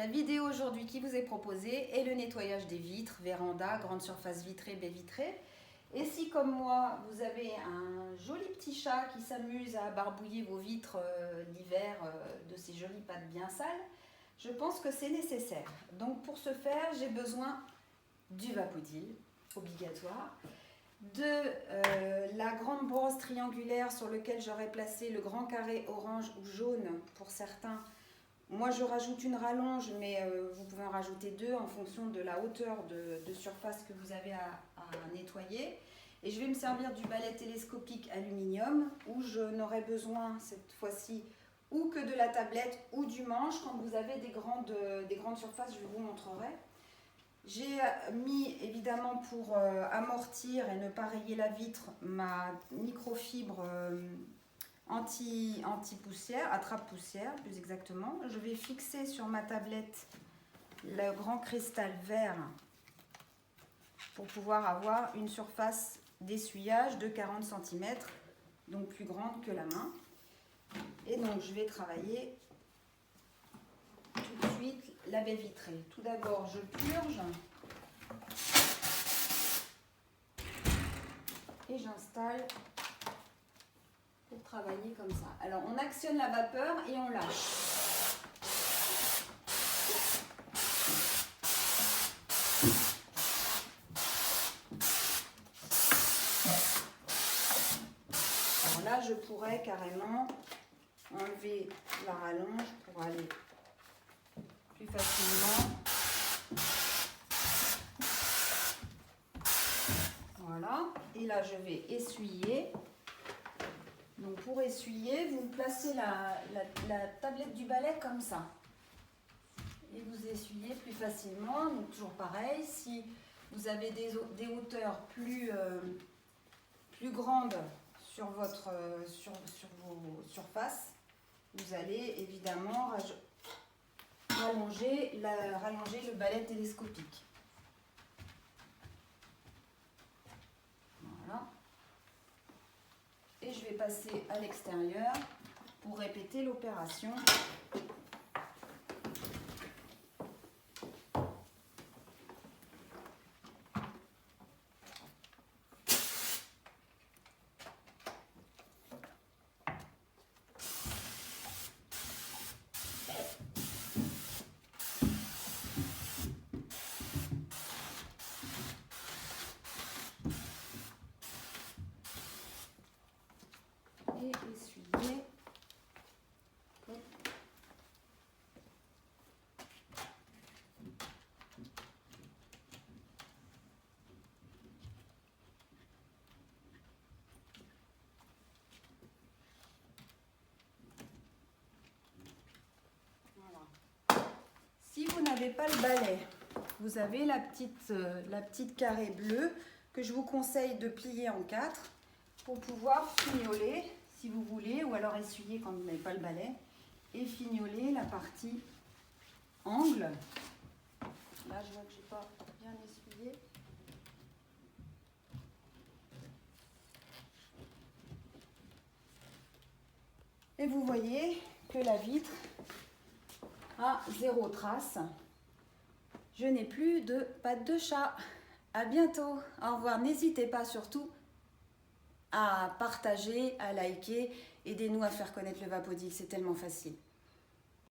La vidéo aujourd'hui qui vous est proposée est le nettoyage des vitres, véranda, grande surface vitrée, baie vitrée. Et si comme moi, vous avez un joli petit chat qui s'amuse à barbouiller vos vitres l'hiver de ces jolies pattes bien sales, je pense que c'est nécessaire. Donc pour ce faire, j'ai besoin du Vapodil, obligatoire, de la grande brosse triangulaire sur laquelle j'aurais placé le grand carré orange ou jaune pour certains. Moi je rajoute une rallonge, mais vous pouvez en rajouter deux en fonction de la hauteur de surface que vous avez à nettoyer. Et je vais me servir du balai télescopique aluminium où je n'aurai besoin cette fois-ci ou que de la tablette ou du manche. Quand vous avez des grandes surfaces, je vous montrerai. J'ai mis évidemment pour amortir et ne pas rayer la vitre ma microfibre anti-poussière, attrape-poussière plus exactement. Je vais fixer sur ma tablette le grand cristal vert pour pouvoir avoir une surface d'essuyage de 40 cm, donc plus grande que la main. Et donc je vais travailler tout de suite la baie vitrée. Tout d'abord je purge et j'installe pour travailler comme ça. Alors on actionne la vapeur et on lâche. Alors là je pourrais carrément enlever la rallonge pour aller plus facilement. Voilà, et là je vais essuyer. Donc pour essuyer, vous placez la tablette du balai comme ça. Et vous essuyez plus facilement. Donc toujours pareil, si vous avez des hauteurs plus grandes sur vos surfaces, vous allez évidemment rallonger le balai télescopique. Voilà. Et je vais passer à l'extérieur pour répéter l'opération. Et essuyer. Voilà. Si vous n'avez pas le balai, vous avez la petite carré bleue que je vous conseille de plier en 4 pour pouvoir fignoler si vous voulez, ou alors essuyer quand vous n'avez pas le balai, et fignoler la partie angle. Là, je vois que je n'ai pas bien essuyé. Et vous voyez que la vitre a 0 trace. Je n'ai plus de pattes de chat. À bientôt. Au revoir. N'hésitez pas surtout à partager, à liker. Aidez-nous à faire connaître le Vapodil, c'est tellement facile.